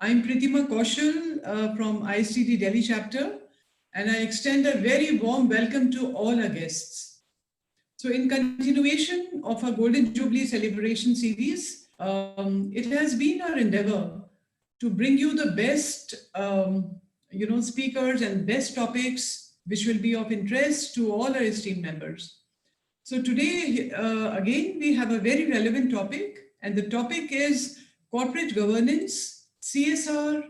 I'm Pritima Kaushal from ISTD Delhi chapter, and I extend a very warm welcome to all our guests. So, in continuation of our Golden Jubilee celebration series, it has been our endeavor to bring you the best, speakers and best topics which will be of interest to all our esteemed members. So today, again, we have a very relevant topic, and the topic is corporate governance, CSR,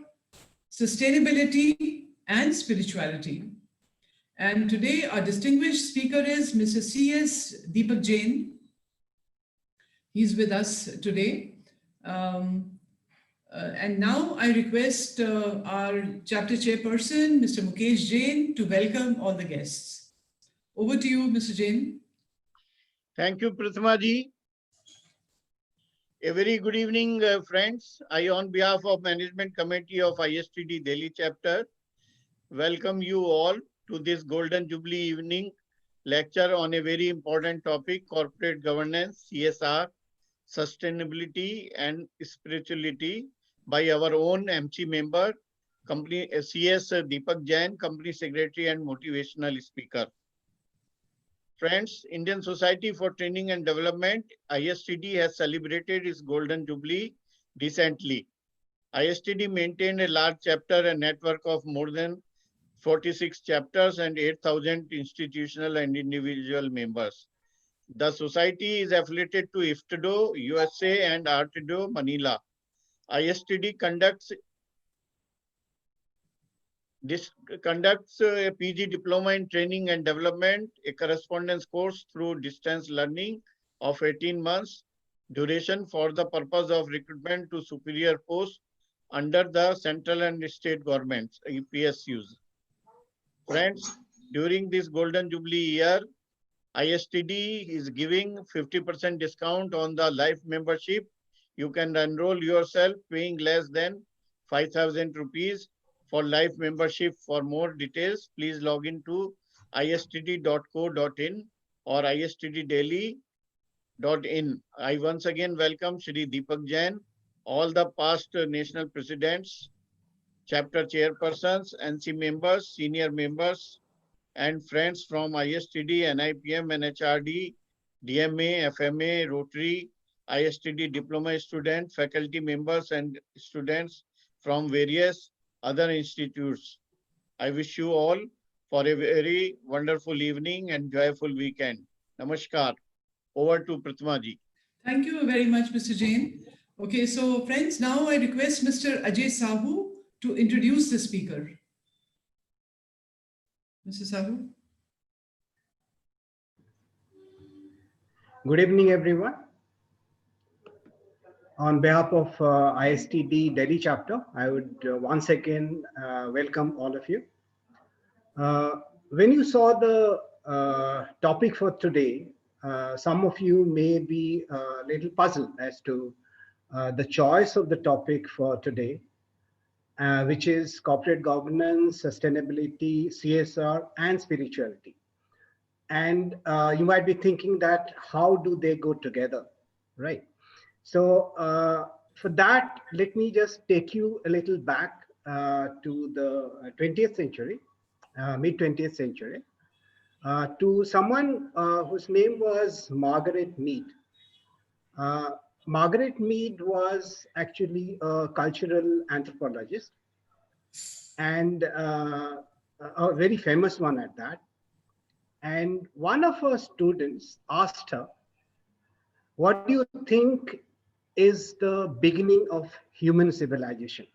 sustainability, and spirituality. And today, our distinguished speaker is Mr. C.S. Deepak Jain. He's with us today. And now I request our chapter chairperson, Mr. Mukesh Jain, to welcome all the guests. Over to you, Mr. Jain. Thank you, Prathama ji. A very good evening, friends. I, on behalf of Management Committee of ISTD Delhi chapter, welcome you all to this Golden Jubilee evening lecture on a very important topic, corporate governance, CSR, sustainability and spirituality by our own MC member, company CS Deepak Jain, Company Secretary and Motivational Speaker. Friends, Indian Society for Training and Development, ISTD, has celebrated its Golden Jubilee recently. ISTD maintained a large chapter and network of more than 46 chapters and 8,000 institutional and individual members. The society is affiliated to IFTDO, USA and RTDO, Manila. ISTD conducts a PG Diploma in Training and Development, a correspondence course through distance learning of 18 months duration for the purpose of recruitment to superior posts under the central and state governments, PSUs. Friends, during this Golden Jubilee year, ISTD is giving 50% discount on the life membership. You can enroll yourself paying less than 5,000 rupees for life membership. For more details, please log into istd.co.in or istddelhi.in. I once again welcome Shri Deepak Jain, all the past national presidents, chapter chairpersons, NC members, senior members, and friends from ISTD, NIPM, NHRD, DMA, FMA, Rotary, ISTD diploma student, faculty members, and students from various other institutes. I wish you all for a very wonderful evening and joyful weekend. Namaskar. Over to Prathama ji. Thank you very much, Mr. Jain. Okay, so friends, now I request Mr. Ajay Sahu to introduce the speaker. Mr. Sahu. Good evening, everyone. On behalf of ISTD Delhi chapter, I would once again welcome all of you. When you saw the topic for today, some of you may be a little puzzled as to the choice of the topic for today, which is corporate governance, sustainability, CSR, and spirituality. And you might be thinking that how do they go together, right? So for that, let me just take you a little back to the 20th century, mid 20th century, to someone whose name was Margaret Mead. Margaret Mead was actually a cultural anthropologist and a very famous one at that. And one of her students asked her, what do you think is the beginning of human civilization?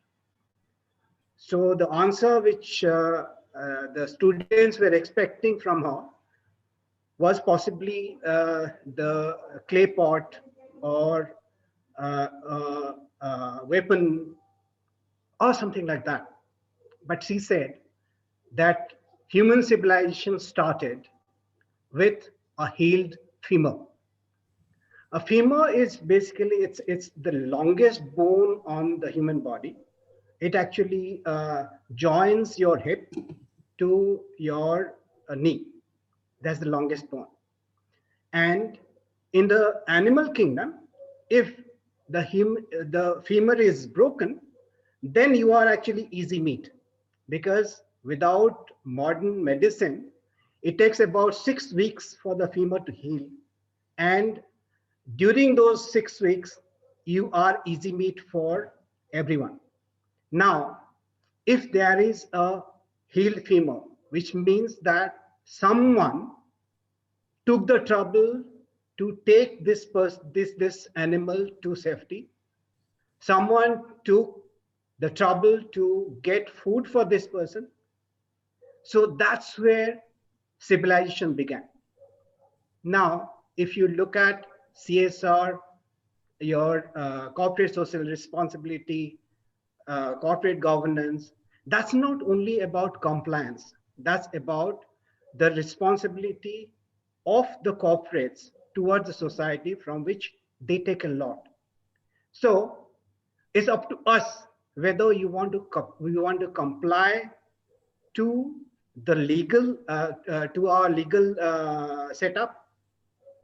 So the answer which the students were expecting from her was possibly the clay pot or weapon or something like that. But she said that human civilization started with a healed femur. A femur is basically, it's the longest bone on the human body. It actually joins your hip to your knee. That's the longest bone. And in the animal kingdom, if the femur is broken, then you are actually easy meat, because without modern medicine, it takes about 6 weeks for the femur to heal. And during those 6 weeks, you are easy meat for everyone. Now, if there is a healed femur, which means that someone took the trouble to take this animal to safety, someone took the trouble to get food for this person. So that's where civilization began. Now, if you look at CSR, your corporate social responsibility, corporate governance, that's not only about compliance, that's about the responsibility of the corporates towards the society from which they take a lot. So it's up to us whether you want to comply to the legal to our legal setup,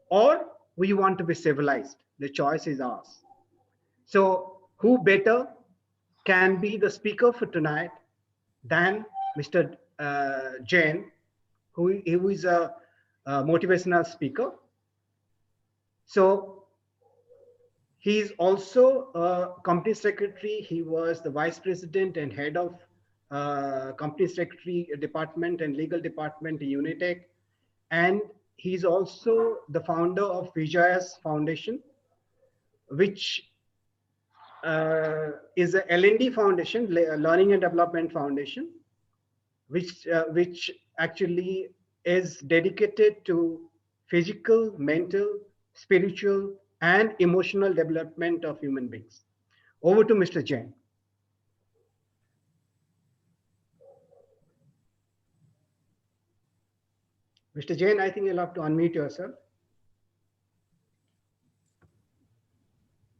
or we want to be civilized. The choice is ours. So who better can be the speaker for tonight than Mr. Jain, who is a motivational speaker. So he is also a company secretary. He was the vice president and head of company secretary department and legal department in Unitech. And he's also the founder of Vijayas Foundation, which is a L&D foundation, Learning and Development Foundation, which actually is dedicated to physical, mental, spiritual, and emotional development of human beings. Over to Mr. Jain. Mr. Jain, I think you'll have to unmute yourself.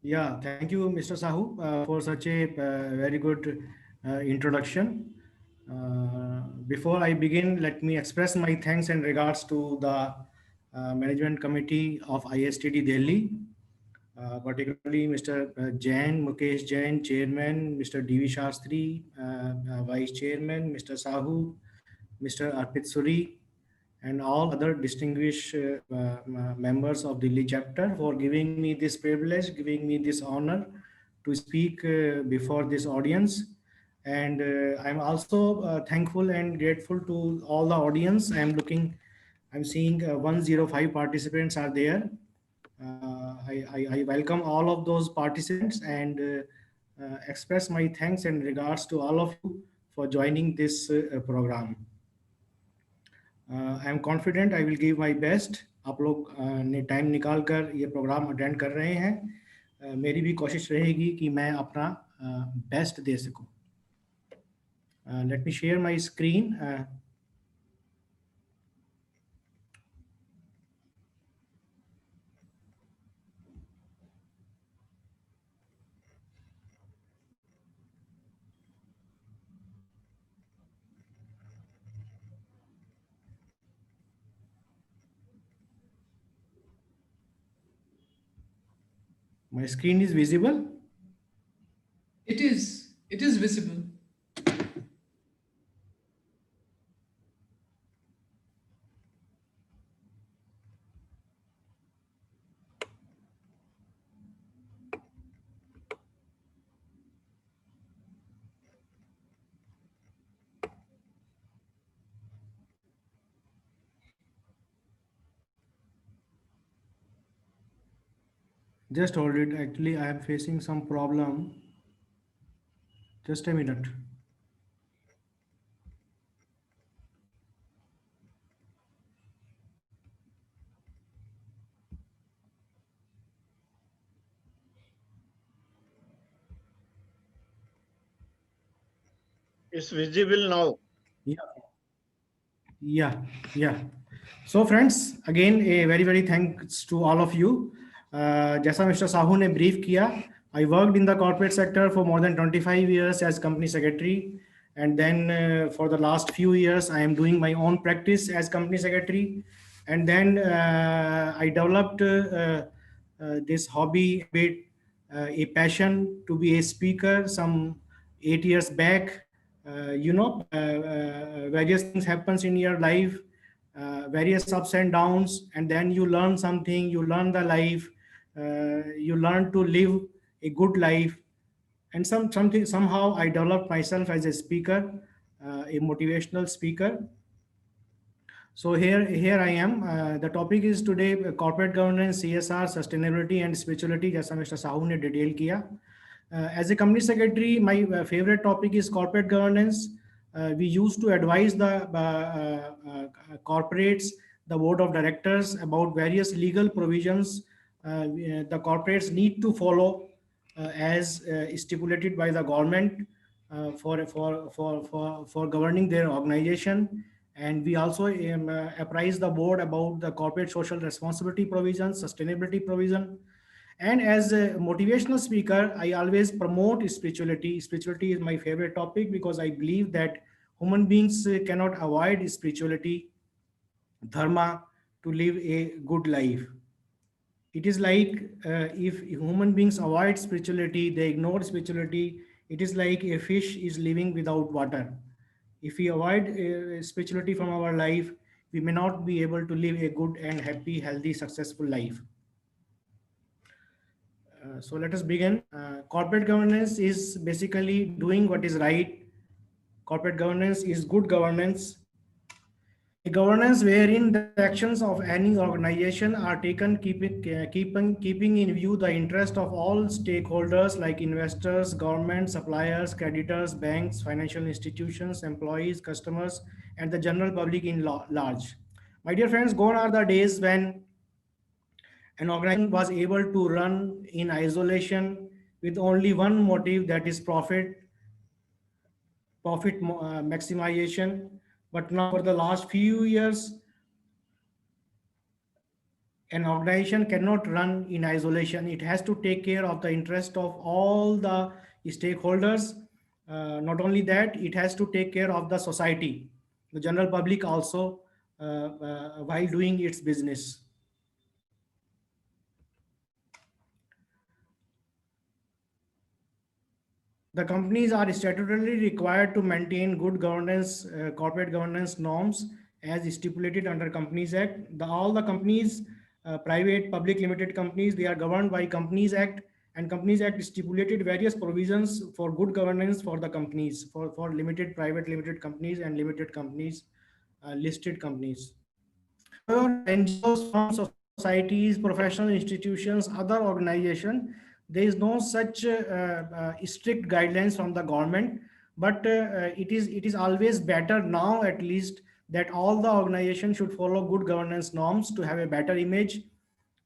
Yeah, thank you, Mr. Sahu, for such a very good introduction. Before I begin, let me express my thanks and regards to the Management Committee of ISTD Delhi, particularly Mr. Jain, Mukesh Jain, Chairman, Mr. D.V. Shastri, Vice Chairman, Mr. Sahu, Mr. Arpit Suri, and all other distinguished members of Delhi chapter for giving me this privilege, giving me this honor to speak before this audience. And I'm also thankful and grateful to all the audience. I'm seeing 105 participants are there. I welcome all of those participants and express my thanks and regards to all of you for joining this program. I am confident I will give my best. आप लोग ने time निकाल कर ये programme attend कर रहे हैं. मेरी भी कोशिश रहेगी कि मैं अपना बेस्ट दे सकूं. Let me share my screen. My screen is visible? It is visible. Just hold it. Actually, I am facing some problem. Just a minute. It's visible now. Yeah. So friends, again, a very thanks to all of you. जैसा Mr. Sahu ने brief किया, I worked in the corporate sector for more than 25 years as company secretary, and then for the last few years I am doing my own practice as company secretary, and then I developed this hobby, a passion to be a speaker some 8 years back. Various things happens in your life, various ups and downs, and then you learn something, you learn the life, you learn to live a good life. And something somehow I developed myself as a speaker, a motivational speaker. So here I am. The topic is today corporate governance, CSR, sustainability and spirituality, जैसा mister Sahu ने detail किया. As a company secretary, my favorite topic is corporate governance. We used to advise the corporates, the board of directors about various legal provisions the corporates need to follow as stipulated by the government for governing their organization. And we also apprise the board about the corporate social responsibility provision, sustainability provision. And as a motivational speaker, I always promote spirituality. Spirituality is my favorite topic because I believe that human beings cannot avoid spirituality, dharma, to live a good life. It is like if human beings avoid spirituality, they ignore spirituality, it is like a fish is living without water. If we avoid spirituality from our life, we may not be able to live a good and happy, healthy, successful life. So let us begin. Corporate governance is basically doing what is right. Corporate governance is good governance. A governance wherein the actions of any organization are taken keeping in view the interest of all stakeholders like investors, government, suppliers, creditors, banks, financial institutions, employees, customers, and the general public in large. My dear friends, gone are the days when an organization was able to run in isolation with only one motive, that is profit maximization. But now for the last few years, an organization cannot run in isolation. It has to take care of the interest of all the stakeholders. Not only that, it has to take care of the society, the general public also, while doing its business. The companies are statutorily required to maintain good governance, corporate governance norms as stipulated under Companies Act. All the companies, private, public, limited companies, they are governed by Companies Act, and Companies Act stipulated various provisions for good governance for the companies, for limited, private limited companies and limited companies, listed companies. However, NGOs, firms, societies, professional institutions, other organizations, there is no such strict guidelines from the government, but it is always better now, at least, that all the organizations should follow good governance norms to have a better image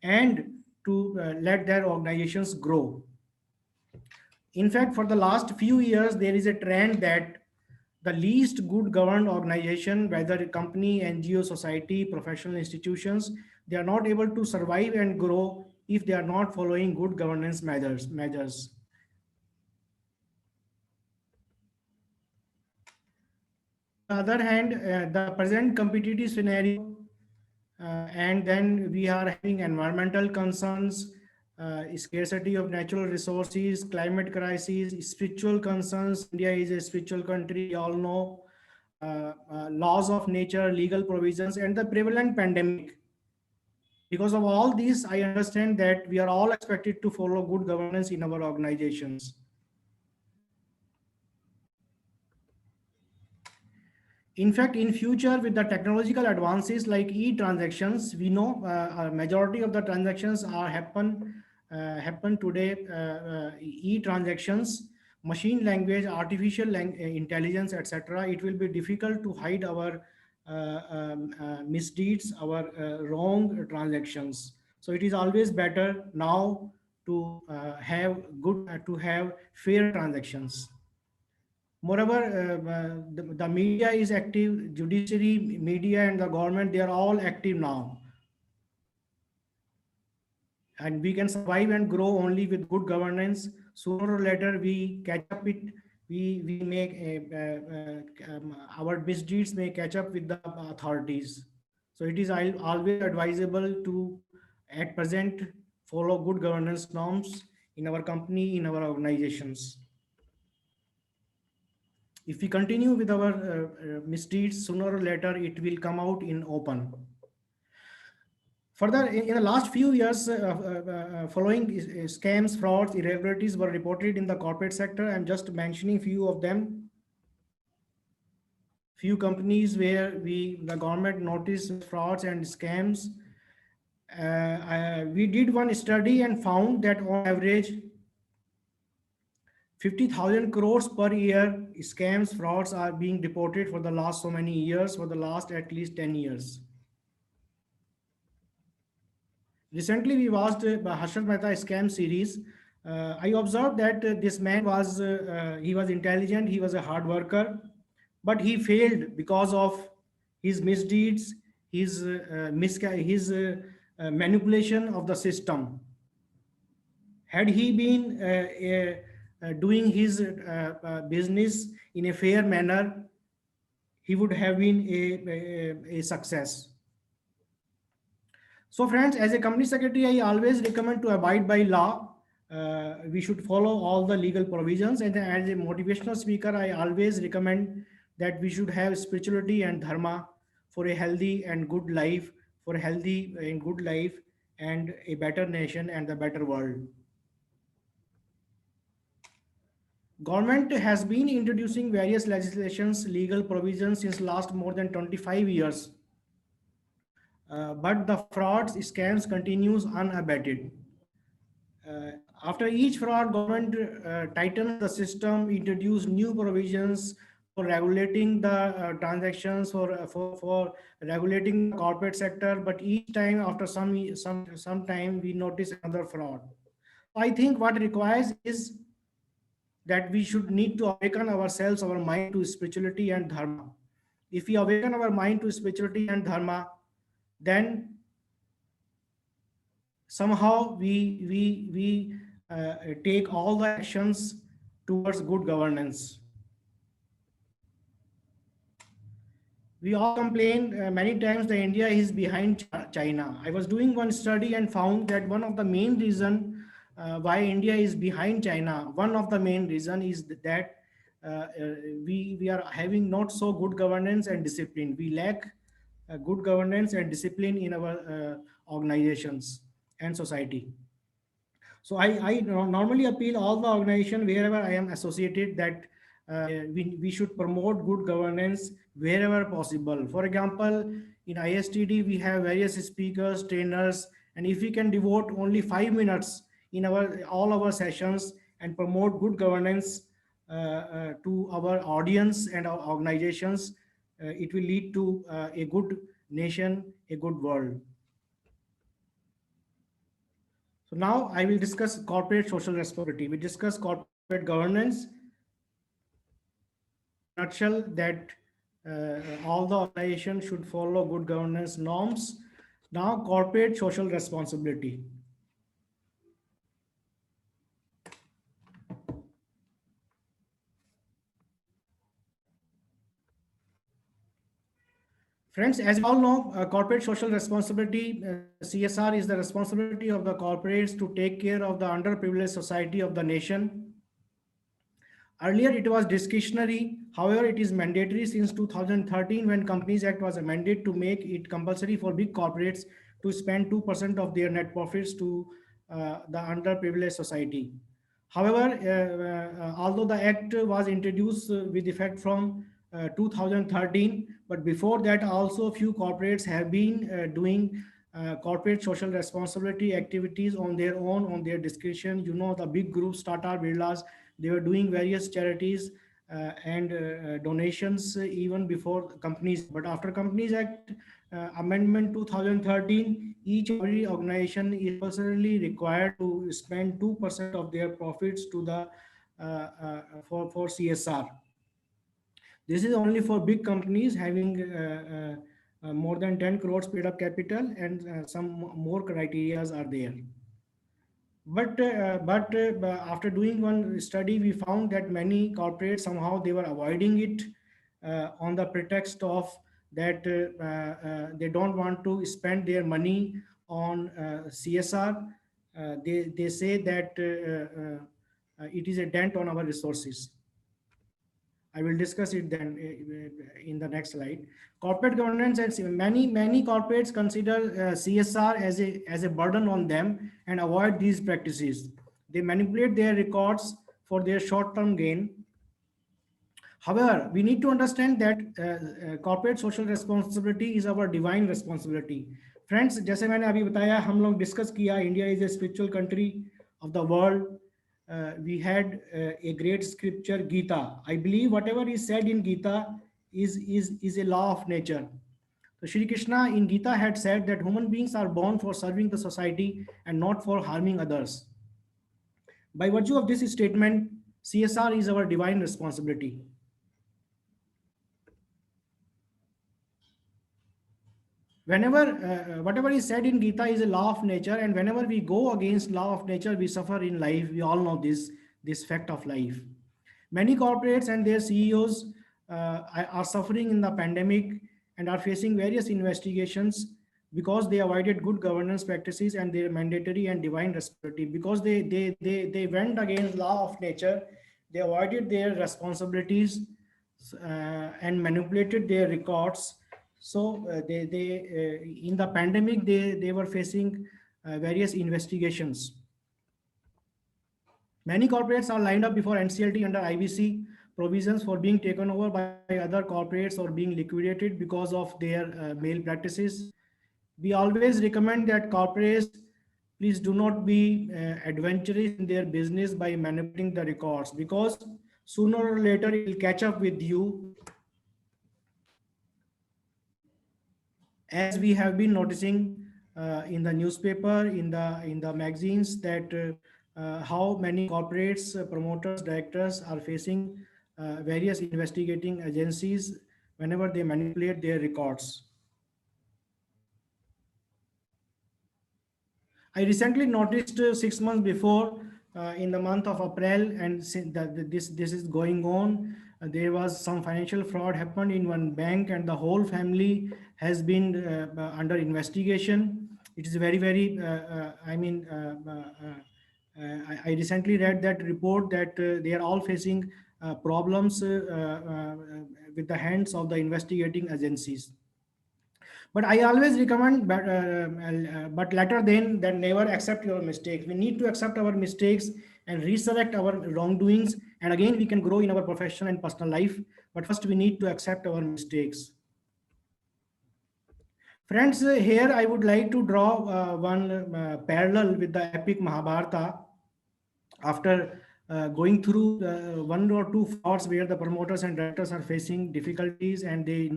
and to let their organizations grow. In fact, for the last few years, there is a trend that the least good governed organization, whether a company, NGO, society, professional institutions, they are not able to survive and grow if they are not following good governance measures. On the other hand, the present competitive scenario, and then we are having environmental concerns, scarcity of natural resources, climate crisis, spiritual concerns. India is a spiritual country, we all know. Laws of nature, legal provisions, and the prevalent pandemic. Because of all these, I understand that we are all expected to follow good governance in our organizations. In fact, in future, with the technological advances like e-transactions, we know a majority of the transactions are happen today, e-transactions, machine language, artificial intelligence, etc. It will be difficult to hide our misdeeds, our wrong transactions. So it is always better now to have fair transactions. Moreover, the media is active, judiciary, media, and the government, they are all active now. And we can survive and grow only with good governance. Sooner or later, we catch up it. We make our misdeeds may catch up with the authorities. So it is always advisable to, at present, follow good governance norms in our company, in our organizations. If we continue with our misdeeds, sooner or later it will come out in open. Further, in the last few years, following scams, frauds, irregularities were reported in the corporate sector. I'm just mentioning few of them. Few companies where the government noticed frauds and scams. We did one study and found that on average, 50,000 crores per year scams, frauds are being reported for the last so many years, for the last at least 10 years. Recently, we watched Harshad Mehta scam series. I observed that this man was he was intelligent, he was a hard worker, but he failed because of his misdeeds, his manipulation of the system. Had he been doing his business in a fair manner, he would have been a success. So friends, as a company secretary, I always recommend to abide by law. We should follow all the legal provisions. And as a motivational speaker, I always recommend that we should have spirituality and dharma for a healthy and good life, for a healthy and good life and a better nation and the better world. Government has been introducing various legislations, legal provisions since last more than 25 years. But the frauds, scams continues unabated. After each fraud, government tightens the system, introduce new provisions for regulating the transactions, for regulating the corporate sector. But each time, after some time, we notice another fraud. I think what requires is that we should need to awaken ourselves, our mind to spirituality and dharma. If we awaken our mind to spirituality and dharma, then somehow we take all the actions towards good governance. We all complain many times that India is behind China. I was doing one study and found that one of the main reason why India is behind China, one of the main reason is that we are having not so good governance and discipline. We lack good governance and discipline in our organizations and society. So I normally appeal all the organization wherever I am associated that we should promote good governance wherever possible. For example, in ISTD, we have various speakers, trainers, and if we can devote only 5 minutes in all our sessions and promote good governance to our audience and our organizations, it will lead to a good nation, a good world. So now I will discuss corporate social responsibility. We discuss corporate governance. In a nutshell, that all the organizations should follow good governance norms. Now, corporate social responsibility. Friends, as you all know, corporate social responsibility, CSR, is the responsibility of the corporates to take care of the underprivileged society of the nation. Earlier, it was discretionary. However, it is mandatory since 2013 when Companies Act was amended to make it compulsory for big corporates to spend 2% of their net profits to the underprivileged society. However, although the act was introduced with effect from 2013, but before that also few corporates have been doing corporate social responsibility activities on their own, on their discretion. You know, the big groups, Tata, Birlas, they were doing various charities and donations even before companies. But after Companies Act Amendment 2013, each and every organization is personally required to spend 2% of their profits to the for CSR. This is only for big companies having more than 10 crores paid up capital, and some more criterias are there. But after doing one study, we found that many corporates somehow they were avoiding it on the pretext of that they don't want to spend their money on CSR. They say that it is a dent on our resources. I will discuss it then in the next slide. Corporate governance, and many corporates consider CSR as a burden on them and avoid these practices. They manipulate their records for their short-term gain. However, we need to understand that corporate social responsibility is our divine responsibility. Friends, जैसे मैंने अभी बताया, हम लोग discuss किया, India is a spiritual country of the world. We had a great scripture, Gita. I believe whatever is said in Gita is a law of nature. So Shri Krishna in Gita had said that human beings are born for serving the society and not for harming others. By virtue of this statement, CSR is our divine responsibility. Whenever whatever is said in Gita is a law of nature, and whenever we go against law of nature, we suffer in life. We all know this fact of life. Many corporates and their CEOs are suffering in the pandemic and are facing various investigations because they avoided good governance practices and their mandatory and divine responsibility. Because they went against law of nature, they avoided their responsibilities and manipulated their records. So they in the pandemic they were facing various investigations. Many corporates are lined up before NCLT under IBC provisions for being taken over by other corporates or being liquidated because of their malpractices. We always recommend that corporates please do not be adventurous in their business by manipulating the records, because sooner or later it will catch up with you, as we have been noticing in the newspaper, in the magazines, that how many corporates, promoters, directors are facing various investigating agencies whenever they manipulate their records. I recently noticed 6 months before, in the month of April, and this is going on. There was some financial fraud happened in one bank, and the whole family has been under investigation. It is very, very. I recently read that report that they are all facing problems with the hands of the investigating agencies. But I always recommend, but later than never accept your mistakes. We need to accept our mistakes and resurrect our wrongdoings, and again we can grow in our professional and personal life. But first we need to accept our mistakes. Friends, here I would like to draw one parallel with the epic Mahabharata. After going through one or two frauds where the promoters and directors are facing difficulties, and they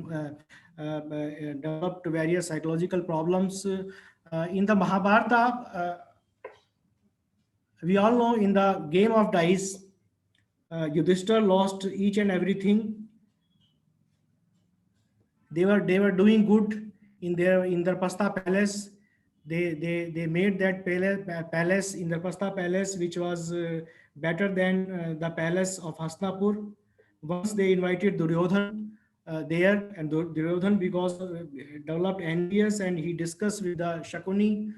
developed various psychological problems. In the Mahabharata, we all know in the game of dice, Yudhishthira lost each and everything. They were doing good in their Indraprastha palace. They made that palace, Indraprastha palace, which was better than the palace of Hastinapur. Once they invited Duryodhan there, and Duryodhan, because developed envious, and he discussed with the Shakuni,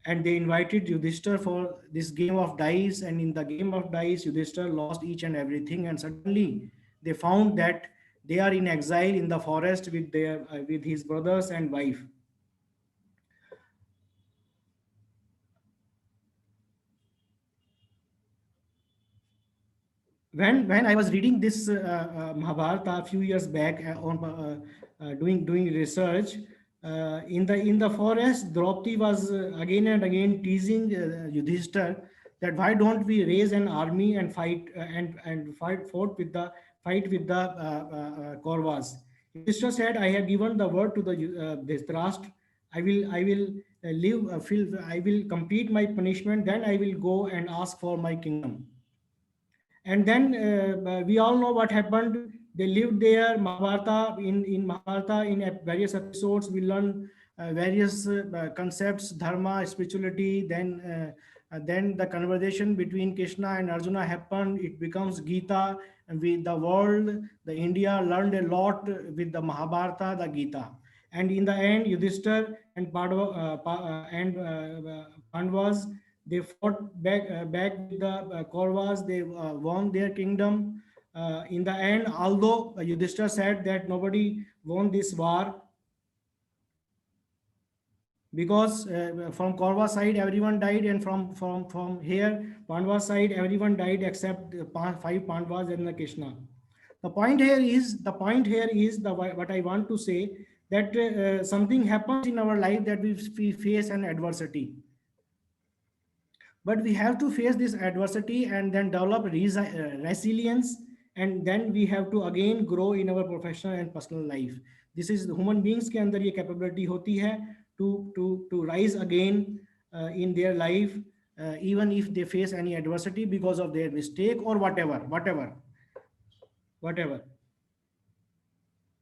and they invited Yudhishthira for this game of dice, and in the game of dice Yudhishthira lost each and everything, and suddenly they found that they are in exile in the forest with his brothers and wife. When I was reading this Mahabharata a few years back on doing research in the forest, Draupadi was again and again teasing Yudhishthira that why don't we raise an army and fight fought with the Kauravas. Yudhishthira said, I have given the word to the Dhritarashtra. I will complete my punishment, then I will go and ask for my kingdom. And then we all know what happened. They lived there. Mahabharata, in Mahabharata, in various episodes, we learn various concepts, dharma, spirituality. Then the conversation between Krishna and Arjuna happened. It becomes Gita, and the world, the India learned a lot with the Mahabharata, the Gita. And in the end, Yudhishthira and Pandavas, they fought back with the Kauravas. They won their kingdom. in the end, although Yudhishthira said that nobody won this war, because from Kaurva side everyone died, and from here Pandava side everyone died except five Pandavas and the Krishna. The point here is what I want to say, that something happens in our life that we face an adversity, but we have to face this adversity and then develop resilience, and then we have to again grow in our professional and personal life. This is human beings के अंदर ये capability होती है to rise again in their life, even if they face any adversity because of their mistake or whatever.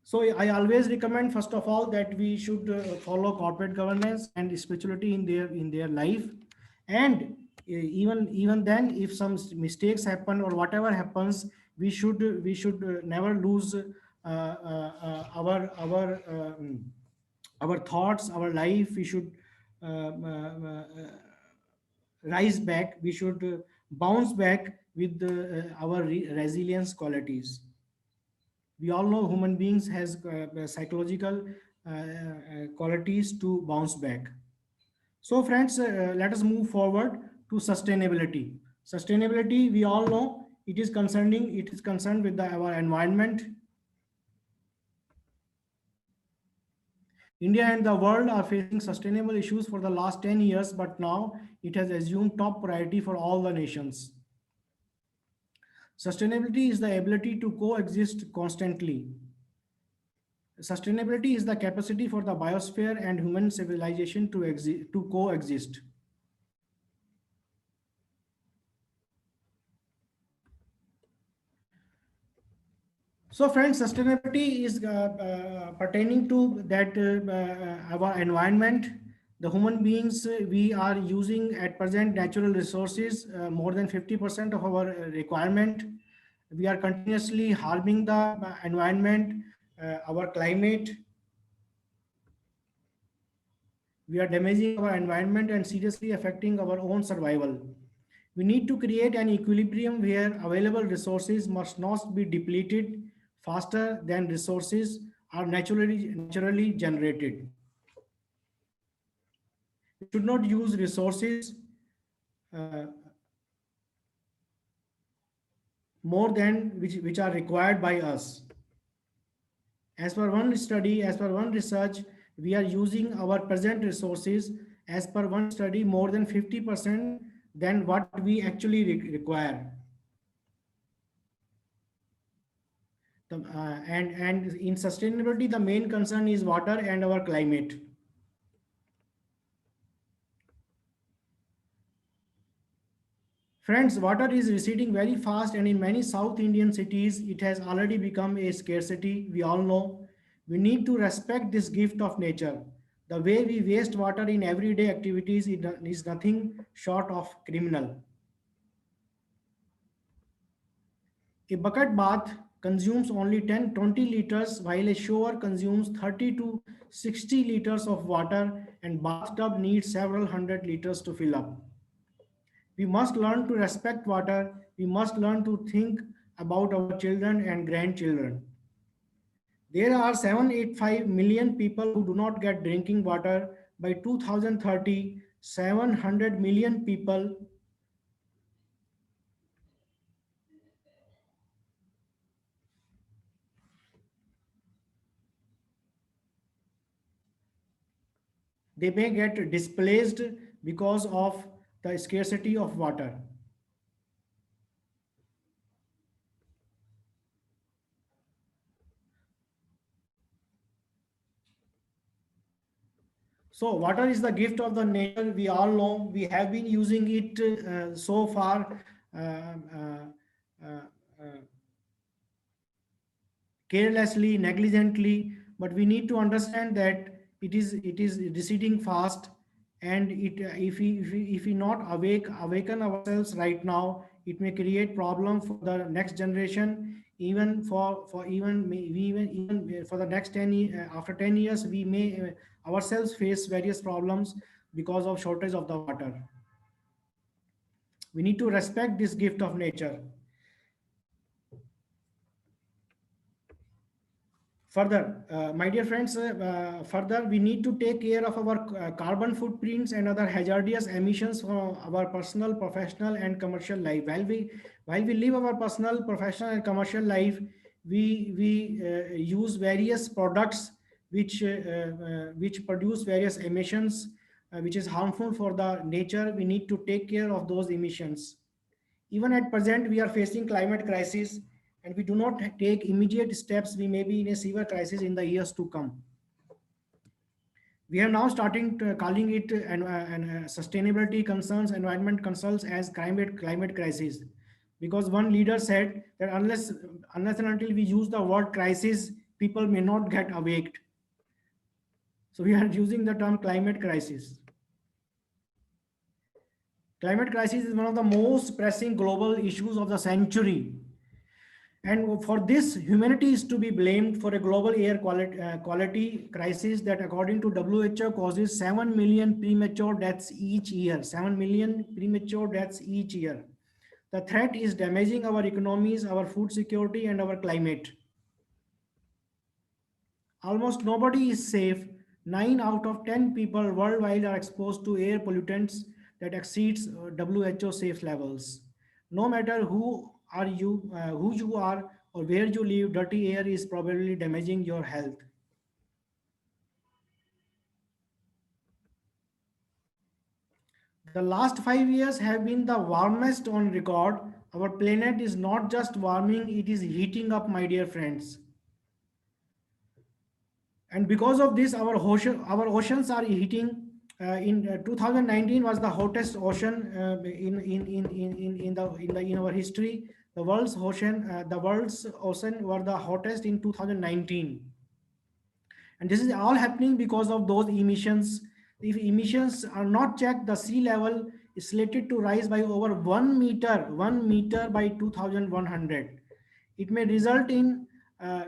So I always recommend, first of all, that we should follow corporate governance and spirituality in their life, and even then, if some mistakes happen or whatever happens, we should never lose our thoughts, our life. We should rise back. We should bounce back with our resilience qualities. We all know human beings has psychological qualities to bounce back. So friends, let us move forward to sustainability. Sustainability, we all know, it is concerned with our environment. India and the world are facing sustainable issues for the last 10 years, but now it has assumed top priority for all the nations. Sustainability is the ability to coexist constantly. Sustainability is the capacity for the biosphere and human civilization to coexist. So friends, sustainability is pertaining to that our environment. The human beings, we are using at present natural resources, more than 50% of our requirement. We are continuously harming the environment, our climate. We are damaging our environment and seriously affecting our own survival. We need to create an equilibrium where available resources must not be depleted faster than resources are naturally generated. We should not use resources more than which are required by us. As per one study, as per one research, we are using our present resources, as per one study, more than 50% than what we actually require. And in sustainability, the main concern is water and our climate. Friends, water is receding very fast, and in many South Indian cities, it has already become a scarcity. We all know. We need to respect this gift of nature. The way we waste water in everyday activities is nothing short of criminal. A bucket bath consumes only 10-20 liters, while a shower consumes 30 to 60 liters of water, and bathtub needs several hundred liters to fill up. We must learn to respect water. We must learn to think about our children and grandchildren. There are 785 million people who do not get drinking water. By 2030, 700 million people they may get displaced because of the scarcity of water. So water is the gift of the nature. We all know. We have been using it so far carelessly, negligently, but we need to understand that it is receding fast, and if we not awaken ourselves right now, it may create problem for the next generation. Even for the next 10 years, after 10 years, we may ourselves face various problems because of shortage of the water. We need to respect this gift of nature. Further, my dear friends, further we need to take care of our carbon footprints and other hazardous emissions from our personal, professional, and commercial life. While we live our personal, professional, and commercial life, we use various products which produce various emissions, which is harmful for the nature. We need to take care of those emissions. Even at present, we are facing climate crisis, and we do not take immediate steps, we may be in a severe crisis in the years to come. We are now starting to calling it sustainability concerns, environment concerns as climate crisis, because one leader said that unless and until we use the word crisis, people may not get awaked. So we are using the term climate crisis. Climate crisis is one of the most pressing global issues of the century. And for this, humanity is to be blamed for a global air quality crisis that, according to WHO, causes 7 million premature deaths each year. 7 million premature deaths each year. The threat is damaging our economies, our food security, and our climate. Almost nobody is safe. 9 out of 10 people worldwide are exposed to air pollutants that exceeds WHO safe levels. No matter who you are, or where you live, dirty air is probably damaging your health. The last 5 years have been the warmest on record. Our planet is not just warming, it is heating up, my dear friends. And because of this, our oceans are heating. In 2019 was the hottest ocean in our history. The world's ocean were the hottest in 2019. And this is all happening because of those emissions. If emissions are not checked, the sea level is slated to rise by over 1 meter by 2100. It may result in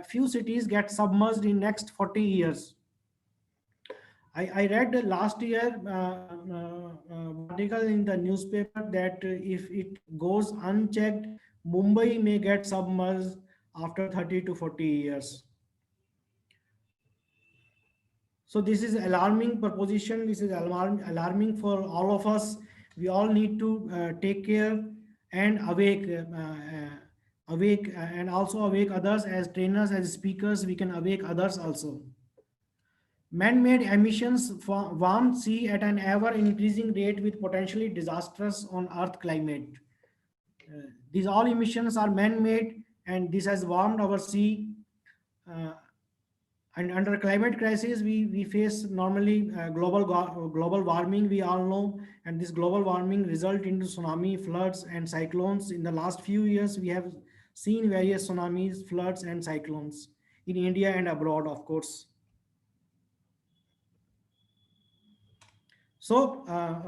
few cities get submerged in next 40 years. I read last year article in the newspaper that if it goes unchecked, Mumbai may get submerged after 30 to 40 years. So this is alarming proposition. This is alarming for all of us. We all need to take care and awake and also awake others. As trainers, as speakers, we can awake others also. Man-made emissions warm sea at an ever increasing rate with potentially disastrous on Earth climate. These all emissions are man-made, and this has warmed our sea. And under climate crisis, we face normally global warming, we all know, and this global warming result into tsunami, floods, and cyclones. In the last few years, we have seen various tsunamis, floods, and cyclones in India and abroad, of course. So,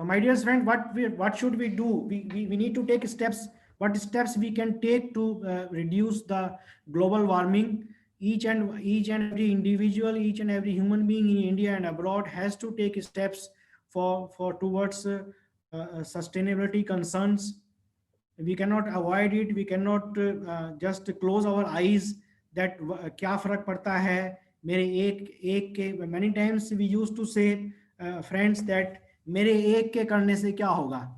my dear friend, what should we do? We need to take steps. What steps we can take to reduce the global warming? Each and every individual, each and every human being in India and abroad has to take steps towards sustainability concerns. We cannot avoid it. We cannot just close our eyes that क्या फर्क पड़ता है मेरे एक के. Many times we used to say, friends, that मेरे एक के करने से क्या होगा.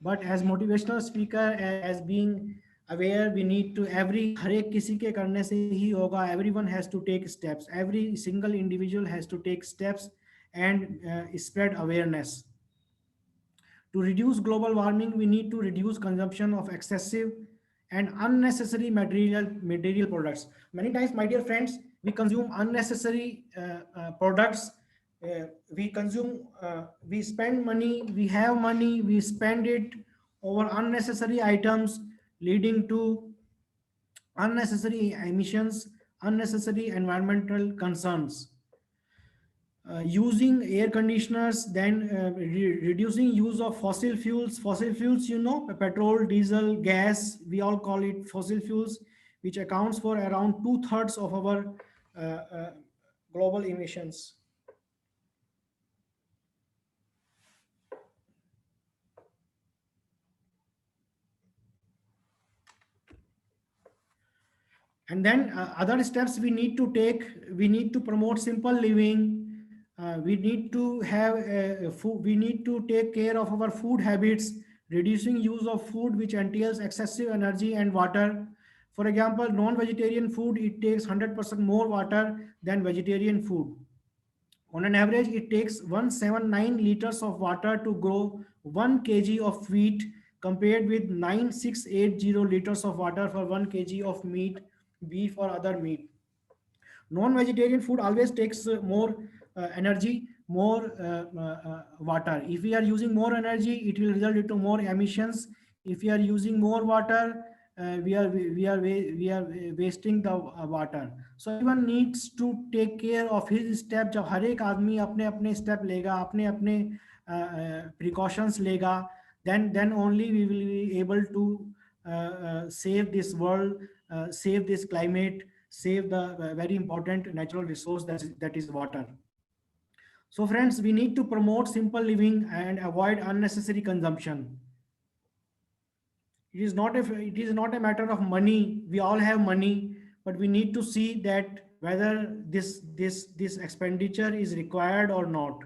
But as motivational speaker, as being aware, we need to हर एक किसी के करने से ही होगा. Everyone has to take steps. Every single individual has to take steps and spread awareness. To reduce global warming, we need to reduce consumption of excessive and unnecessary material products. Many times, my dear friends, we consume unnecessary products. We spend money, we have money, we spend it over unnecessary items, leading to unnecessary emissions, unnecessary environmental concerns. Using air conditioners, then reducing use of fossil fuels, petrol, diesel, gas, we all call it fossil fuels, which accounts for around 2/3 of our global emissions. And then other steps we need to take, we need to promote simple living. We need to have food, we need to take care of our food habits, reducing use of food which entails excessive energy and water. For example, non-vegetarian food, it takes 100% more water than vegetarian food. On an average, it takes 179 liters of water to grow 1 kg of wheat, compared with 9680 liters of water for 1 kg of meat, beef or other meat. Non-vegetarian food always takes more energy, more water. If we are using more energy, it will result into more emissions. If we are using more water, we are wasting the water. So everyone needs to take care of his step. जब हर एक आदमी अपने अपने step लेगा, अपने अपने precautions लेगा, then only we will be able to save this world, save this climate, save the very important natural resource that is water. So friends, we need to promote simple living and avoid unnecessary consumption. It is not a matter of money. We all have money, but we need to see that whether this expenditure is required or not.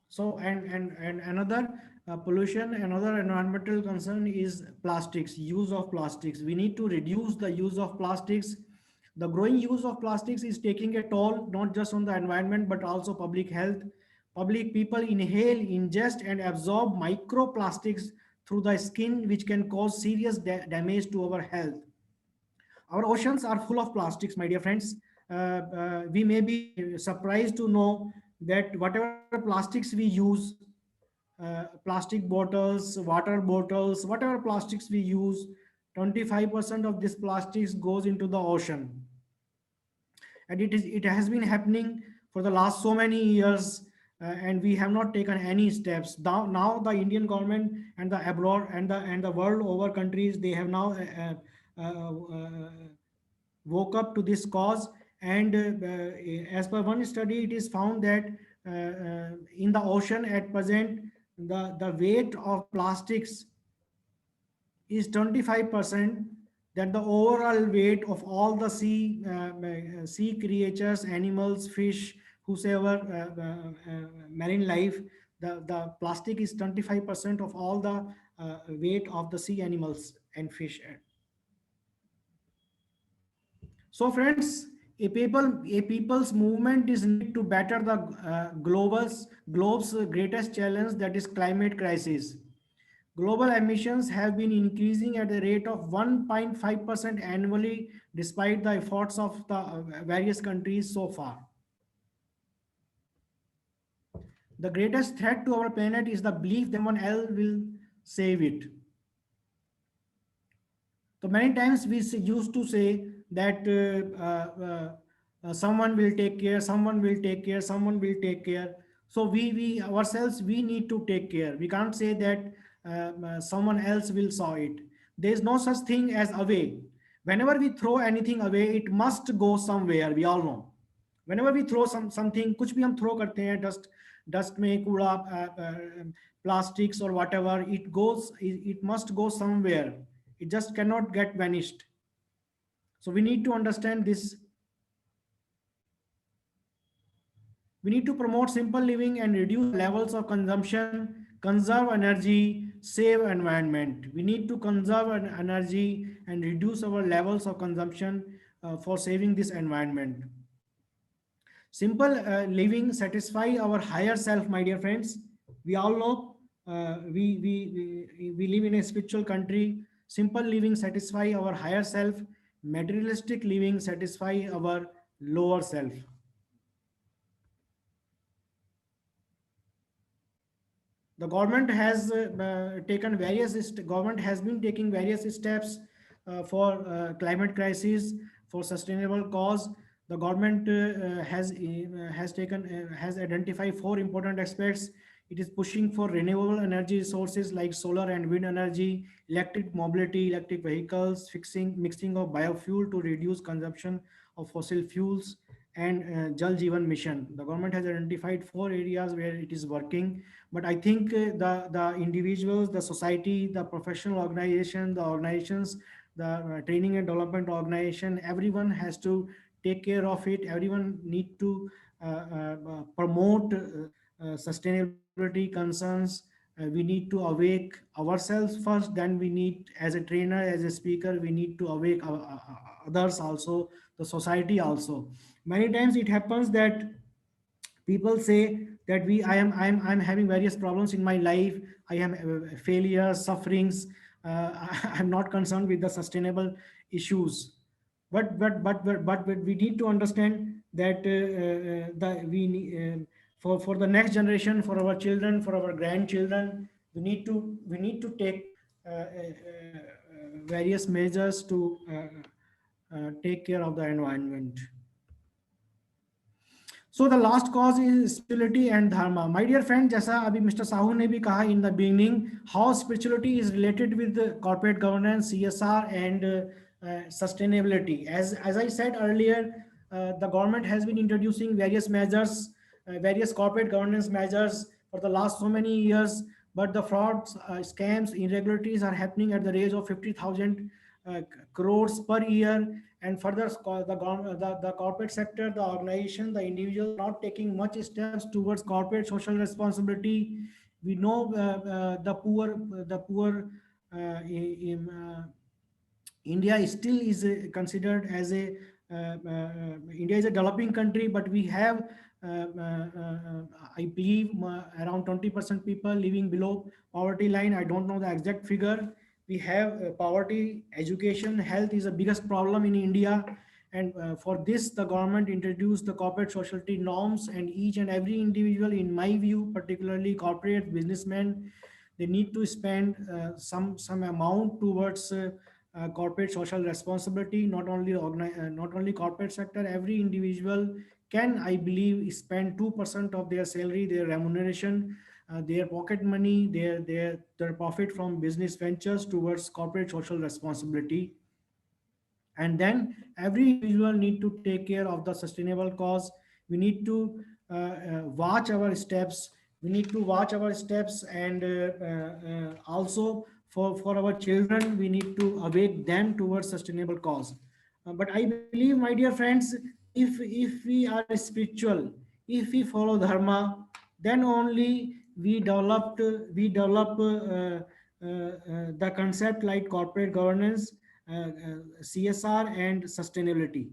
So and another pollution, another environmental concern is plastics, use of plastics. We need to reduce the use of plastics. The growing use of plastics is taking a toll not just on the environment but also public health. Public people inhale, ingest and absorb microplastics through the skin, which can cause serious damage to our health. Our oceans are full of plastics, my dear friends. We may be surprised to know that whatever plastics we use, plastic bottles, water bottles, whatever plastics we use, 25% of this plastics goes into the ocean. And it has been happening for the last so many years, and we have not taken any steps. Now the Indian government and the abroad and the world over countries, they have now woke up to this cause. And as per one study, it is found that in the ocean at present, the weight of plastics is 25% that the overall weight of all the sea creatures, animals, fish, whosoever marine life. The plastic is 25% of all the weight of the sea animals and fish. So friends, a people's movement is needed to better the globe's greatest challenge, that is climate crisis. Global emissions have been increasing at a rate of 1.5% annually, despite the efforts of the various countries so far. The greatest threat to our planet is the belief that someone else will save it. So many times we used to say that someone will take care, someone will take care, someone will take care. So we ourselves, we need to take care. We can't say that someone else will solve it. There is no such thing as away. Whenever we throw anything away, it must go somewhere. We all know. Whenever we throw something, कुछ भी हम throw करते हैं, dust में कूड़ा, plastics or whatever, it must go somewhere. It just cannot get vanished. So we need to understand this. We need to promote simple living and reduce levels of consumption, conserve energy, save environment. We need to conserve energy and reduce our levels of consumption for saving this environment. Simple living satisfy our higher self, my dear friends. We all know we live in a spiritual country. Simple living satisfy our higher self. Materialistic living satisfy our lower self. The government has been taking various steps for climate crisis, for sustainable cause. The government has identified four important aspects. It is pushing for renewable energy sources like solar and wind energy, electric mobility, electric vehicles, mixing of biofuel to reduce consumption of fossil fuels, and Jal Jeevan Mission. The government has identified four areas where it is working, but I think the individuals, the society, the professional organization, the organizations, the training and development organization, everyone has to take care of it. Everyone need to promote sustainability concerns. We need to awake ourselves first, then we need, as a trainer, as a speaker, we need to awake others also, the society also. Many times it happens that people say that I'm having various problems in my life. I am failures, sufferings. I'm not concerned with the sustainable issues. But we need to understand that for the next generation, for our children, for our grandchildren, we need to take various measures to take care of the environment. So the last cause is spirituality and dharma. My dear friend, जैसा अभी Mr. Sahu ने भी कहा in the beginning, how spirituality is related with the corporate governance, CSR, and sustainability. As I said earlier, the government has been introducing various measures, various corporate governance measures for the last so many years, but the frauds, scams, irregularities are happening at the rate of 50,000 crores per year. And further, the corporate sector, the organization, the individual not taking much steps towards corporate social responsibility. We know the poor India still is considered as a India is a developing country, but we have I believe around 20% people living below poverty line. I don't know the exact figure. We have poverty, education, health is the biggest problem in India. And for this, the government introduced the corporate sociality norms, and each and every individual, in my view, particularly corporate businessmen, they need to spend some amount towards corporate social responsibility. Not only corporate sector, every individual can, I believe, spend 2% of their salary, their remuneration, their pocket money, their profit from business ventures towards corporate social responsibility. And then every individual need to take care of the sustainable cause. We need to watch our steps. We need to watch our steps, and also for our children, we need to awake them towards sustainable cause. But I believe, my dear friends, if we are spiritual, if we follow dharma, then only we develop the concept like corporate governance, CSR, and sustainability.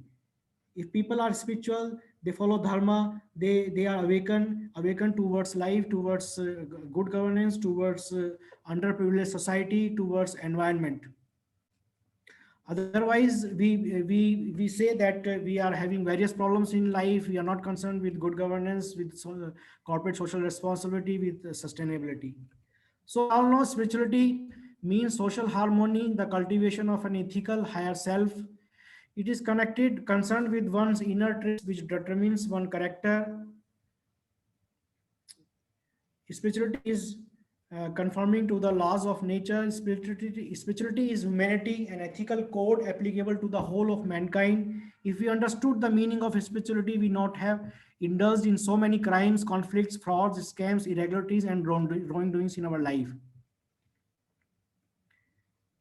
If people are spiritual, they follow dharma, they are awakened towards life, towards good governance, towards underprivileged society, towards environment. Otherwise, we say that we are having various problems in life. We are not concerned with good governance, with corporate social responsibility, with sustainability. So all know spirituality means social harmony, the cultivation of an ethical higher self. It is concerned with one's inner traits, which determines one's character. Spirituality is conforming to the laws of nature. Spirituality is humanity, an ethical code applicable to the whole of mankind. If we understood the meaning of spirituality, we not have indulged in so many crimes, conflicts, frauds, scams, irregularities, and wrongdoings in our life.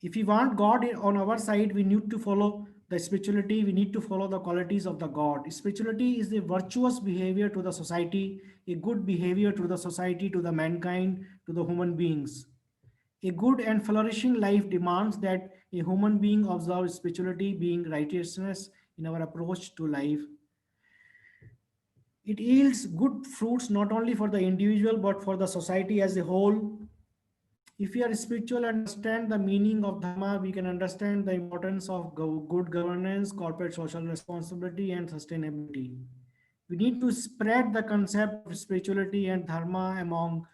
If we want God on our side, we need to follow the spirituality. We need to follow the qualities of the God. Spirituality is the virtuous behavior to the society, a good behavior to the society, to the mankind, to the human beings. A good and flourishing life demands that a human being observe spirituality, being righteousness in our approach to life. It yields good fruits not only for the individual but for the society as a whole. If we are spiritual and understand the meaning of dharma, we can understand the importance of good governance, corporate social responsibility, and sustainability. We need to spread the concept of spirituality and dharma among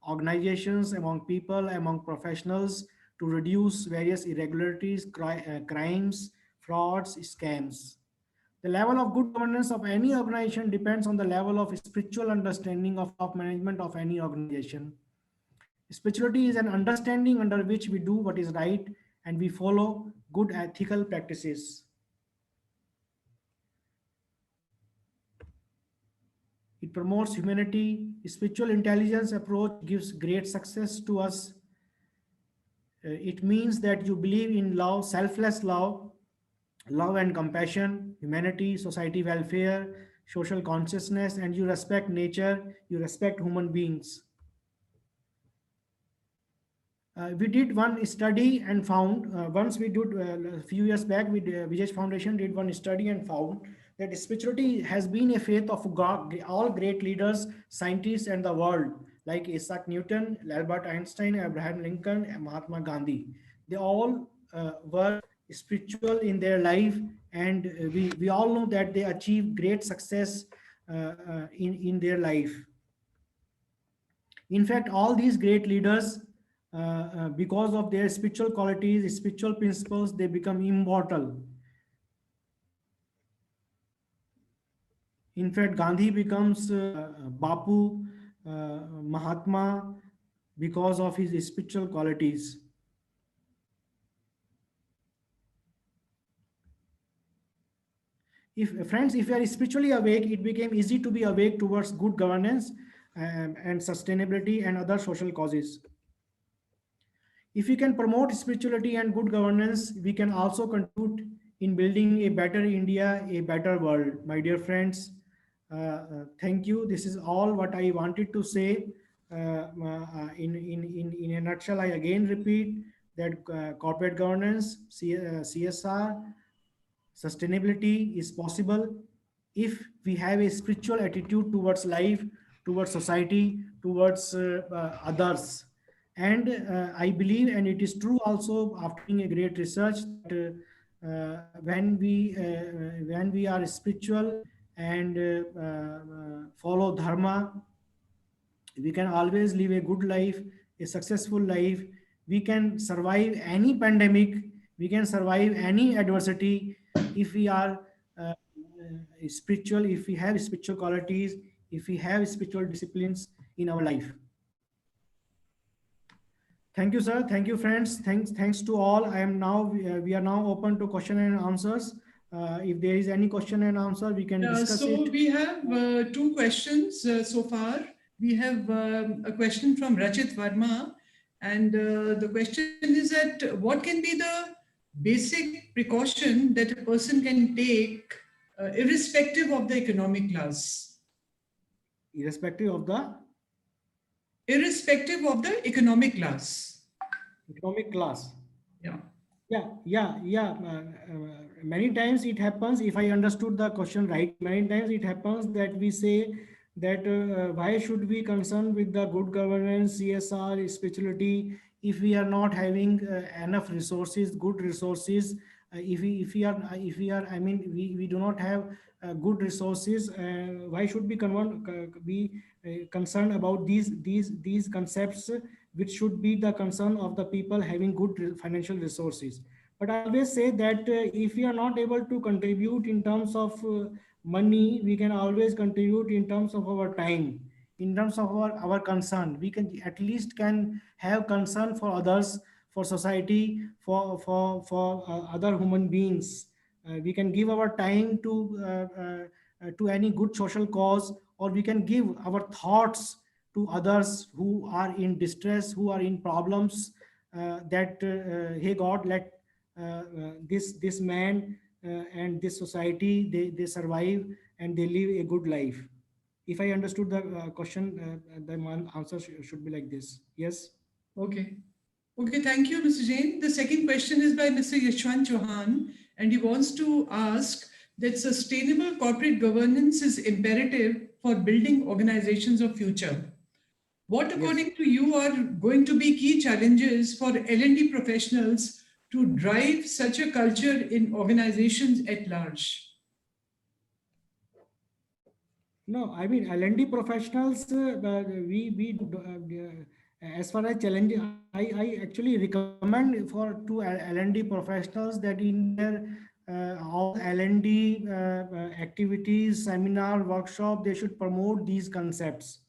organizations, among people, among professionals, to reduce various irregularities, crimes, frauds, scams. The level of good governance of any organization depends on the level of spiritual understanding of top management of any organization. Spirituality is an understanding under which we do what is right and we follow good ethical practices. It promotes humanity. Spiritual intelligence approach gives great success to us. It means that you believe in love, selfless love, love and compassion, humanity, society welfare, social consciousness, and you respect nature, you respect human beings. We did one study and found, once we did a few years back, Vijay Foundation did one study and found that spirituality has been a faith of God, all great leaders, scientists, and the world, like Isaac Newton, Albert Einstein, Abraham Lincoln, and Mahatma Gandhi. They all were spiritual in their life, and we all know that they achieved great success in their life. In fact, all these great leaders, because of their spiritual qualities, spiritual principles, they become immortal. In fact, Gandhi becomes Bapu, Mahatma, because of his spiritual qualities. Friends, if you are spiritually awake, it became easy to be awake towards good governance and sustainability and other social causes. If we can promote spirituality and good governance, we can also contribute in building a better India, a better world. My dear friends, thank you. This is all what I wanted to say. In a nutshell, I again repeat that corporate governance, CSR, sustainability is possible if we have a spiritual attitude towards life, towards society, towards others. And I believe, and it is true also after doing a great research, that when we are spiritual and follow dharma, we can always live a good life, a successful life. We can survive any pandemic, we can survive any adversity if we are spiritual, if we have spiritual qualities, if we have spiritual disciplines in our life. Thank you, sir. Thank you, friends. Thanks to all. I am now, we are now open to question and answers. If there is any question and answer, we can discuss it. So we have two questions so far. We have a question from Rachit Verma, and the question is that what can be the basic precaution that a person can take irrespective of the economic class? Irrespective of the? Irrespective of the economic class. Economic class. Yeah. Many times it happens, if I understood the question right, many times it happens that we say that why should we concern with the good governance, CSR, spirituality, if we are not having enough resources, good resources, if we are, I mean, we do not have good resources, why should we be concerned about these concepts, which should be the concern of the people having good financial resources. But I always say that if we are not able to contribute in terms of money, we can always contribute in terms of our time, in terms of our concern. We can at least can have concern for others, for society, for other human beings. We can give our time to any good social cause, or we can give our thoughts to others who are in distress, who are in problems, that hey God, let this man and this society, they survive and they live a good life. If I understood the question, the answer should be like this. Yes. Okay, thank you, Mr. Jain. The second question is by Mr. Yashwant Chauhan, and he wants to ask that sustainable corporate governance is imperative for building organizations of future. What, according to you, are going to be key challenges for L&D professionals to drive such a culture in organizations at large? No, I mean, L&D professionals, as far as challenge, I actually recommend to L&D professionals that in their all L&D activities, seminar, workshop, they should promote these concepts.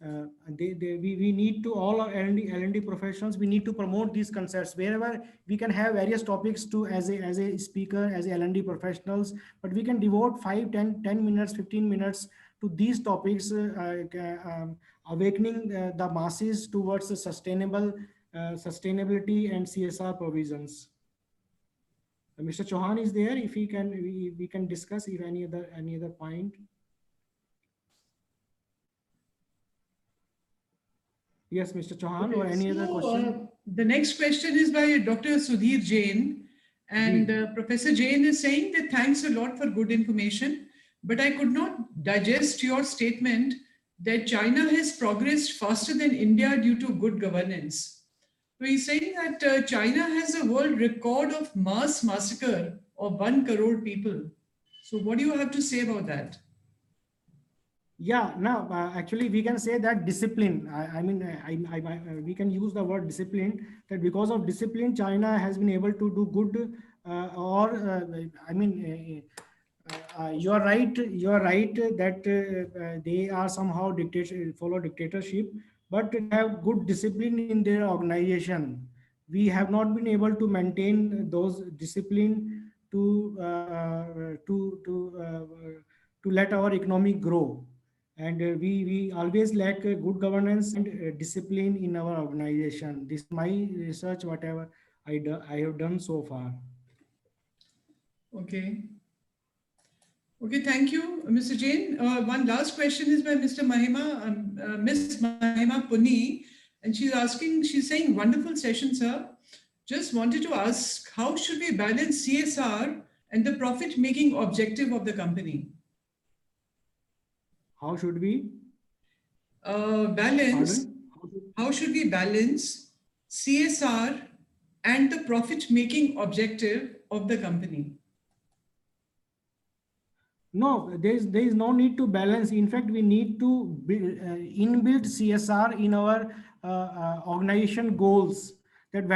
We need to, all our L&D professionals, we need to promote these concepts wherever we can have various topics to as a speaker, as a L&D professionals, but we can devote 5, 10 minutes, 15 minutes to these topics, awakening the masses towards the sustainability and CSR provisions. Mr. Chauhan is there. If he can, we can discuss if any other point. Yes, Mr. Chauhan, or any other question? The next question is by Dr. Sudhir Jain. And Professor Jain is saying that thanks a lot for good information, but I could not digest your statement that China has progressed faster than India due to good governance. So he's saying that China has a world record of mass massacre of 1 crore people. So what do you have to say about that? Yeah, no, actually we can say that discipline, we can use the word discipline, that because of discipline, China has been able to do good, you are right that they are somehow follow dictatorship, but have good discipline in their organization. We have not been able to maintain those discipline to let our economy grow. And we always lack good governance and discipline in our organization. This is my research, whatever I have done so far. Okay. Okay, thank you, Mr. Jain. One last question is by Mr. Mahima, Ms. Mahima Puni, and she's saying, wonderful session, sir. Just wanted to ask, how should we balance CSR and the profit-making objective of the company? How should we balance? How should we balance CSR and the profit-making objective of the company? No, there is no need to balance. In fact, we need to inbuild CSR in our organization goals. That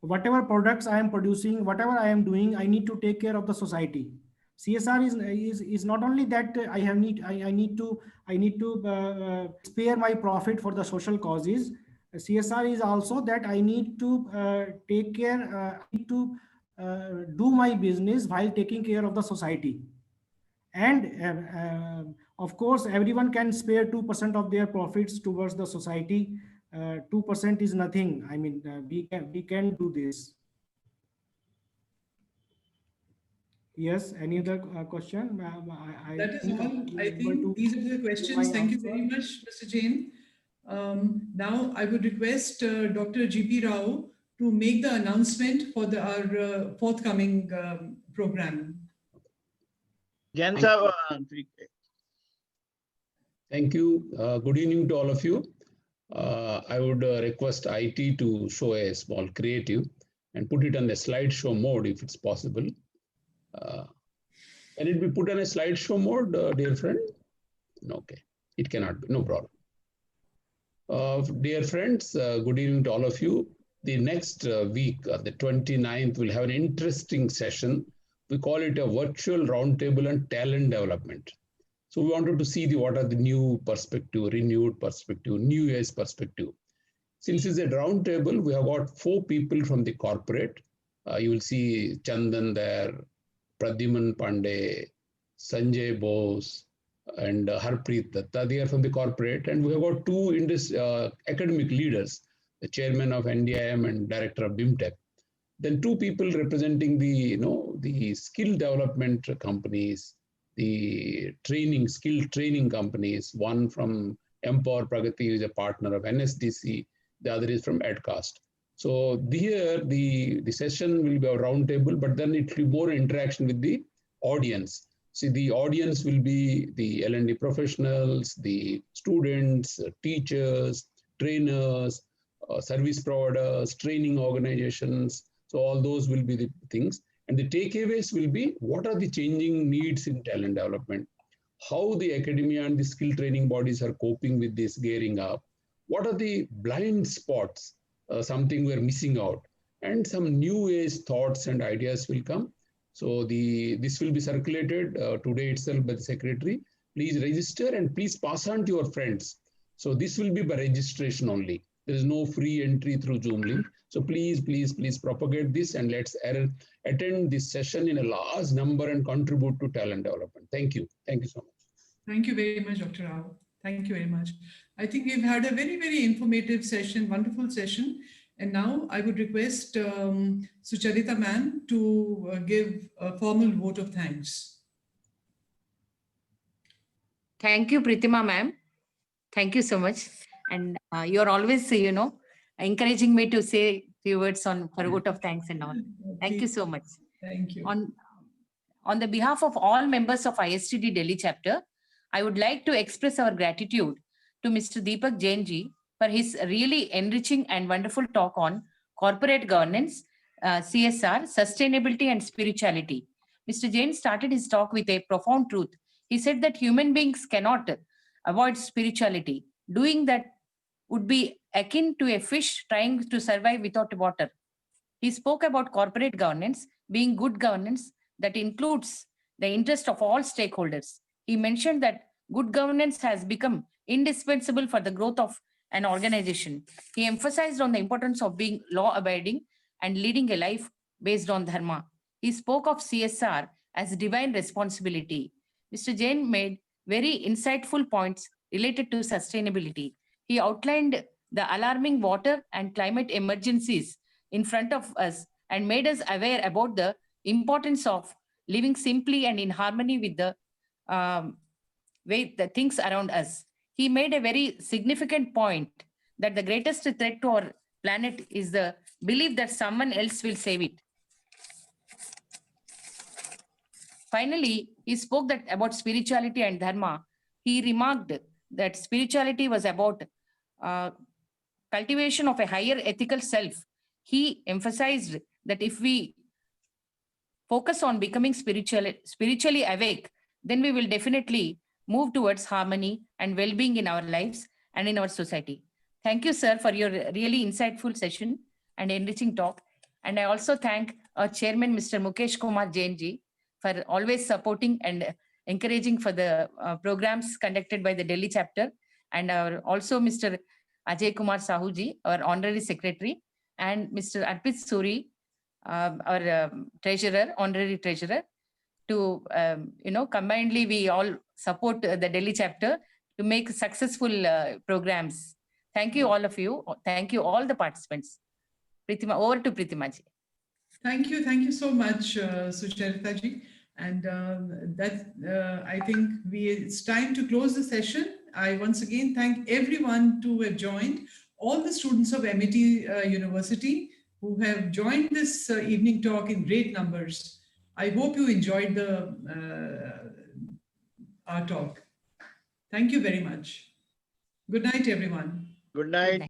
whatever products I am producing, whatever I am doing, I need to take care of the society. CSR is not only that I need to spare my profit for the social causes. CSR is also that I need to take care, do my business while taking care of the society. And of course, everyone can spare 2% of their profits towards the society. 2% is nothing. I mean, we can do this. Yes, any other question? That is all. I think these are the questions. Thank you very much, Mr. Jain. Now I would request Dr. G.P. Rao to make the announcement for our forthcoming program. Thank you. Good evening to all of you. I would request IT to show a small creative and put it on the slideshow mode if it's possible. Can it be put on a slideshow mode, dear friend? No, okay, it cannot be, no problem. Dear friends, good evening to all of you. The next week, the 29th, we'll have an interesting session. We call it a virtual roundtable on talent development. So we wanted to see what are the new perspective, renewed perspective, new age perspective. Since it's a roundtable, we have got 4 people from the corporate. You will see Chandan there, Pradhiman Pandey, Sanjay Bose, and Harpreet Datta. They are from the corporate. And we have got 2 academic leaders, the chairman of NDIM and director of BIMTech. Then 2 people representing the skill development companies, the skill training companies. One from Empower Pragati, who is a partner of NSDC. The other is from EdCast. So here the session will be a roundtable, but then it will be more interaction with the audience. See, the audience will be the L&D professionals, the students, teachers, trainers, service providers, training organizations. So all those will be the things. And the takeaways will be, what are the changing needs in talent development? How the academia and the skill training bodies are coping with this gearing up? What are the blind spots? Something we're missing out. and some new age thoughts and ideas will come. So this will be circulated today itself by the secretary. Please register and please pass on to your friends. So this will be by registration only. There is no free entry through Zoom link. So please propagate this, and let's attend this session in a large number and contribute to talent development. Thank you. Thank you so much. Thank you very much, Dr. Rao. Thank you very much. I think we've had a very, very informative session, wonderful session. And now I would request Sucharita ma'am to give a formal vote of thanks. Thank you, Pritima ma'am. Thank you so much. And you're always, encouraging me to say few words for vote of thanks and all. Thank you so much. Thank you. On the behalf of all members of ISTD Delhi chapter, I would like to express our gratitude to Mr. Deepak Jain ji for his really enriching and wonderful talk on corporate governance, CSR, sustainability and spirituality. Mr. Jain started his talk with a profound truth. He said that human beings cannot avoid spirituality. Doing that would be akin to a fish trying to survive without water. He spoke about corporate governance being good governance that includes the interest of all stakeholders. He mentioned that good governance has become indispensable for the growth of an organization. He emphasized on the importance of being law-abiding and leading a life based on dharma. He spoke of CSR as divine responsibility. Mr. Jain made very insightful points related to sustainability. He outlined the alarming water and climate emergencies in front of us and made us aware about the importance of living simply and in harmony with the things around us. He made a very significant point that the greatest threat to our planet is the belief that someone else will save it. Finally, he spoke about spirituality and dharma. He remarked that spirituality was about cultivation of a higher ethical self. He emphasized that if we focus on becoming spiritually awake, then we will definitely move towards harmony and well-being in our lives and in our society. Thank you, sir, for your really insightful session and enriching talk. And I also thank our chairman, Mr. Mukesh Kumar Jain ji, for always supporting and encouraging for the programs conducted by the Delhi chapter, and also Mr. Ajay Kumar Sahu ji, our honorary secretary, and Mr. Arpit Suri, our treasurer, honorary treasurer, to combinedly we all support the Delhi chapter to make successful programs. Thank you, all of you. Thank you, all the participants. Pritima, over to Pritima ji. Thank you so much, Sucharita ji. And I think it's time to close the session. I once again thank everyone who have joined, all the students of MET University who have joined this evening talk in great numbers. I hope you enjoyed our talk. Thank you very much. Good night, everyone. Good night.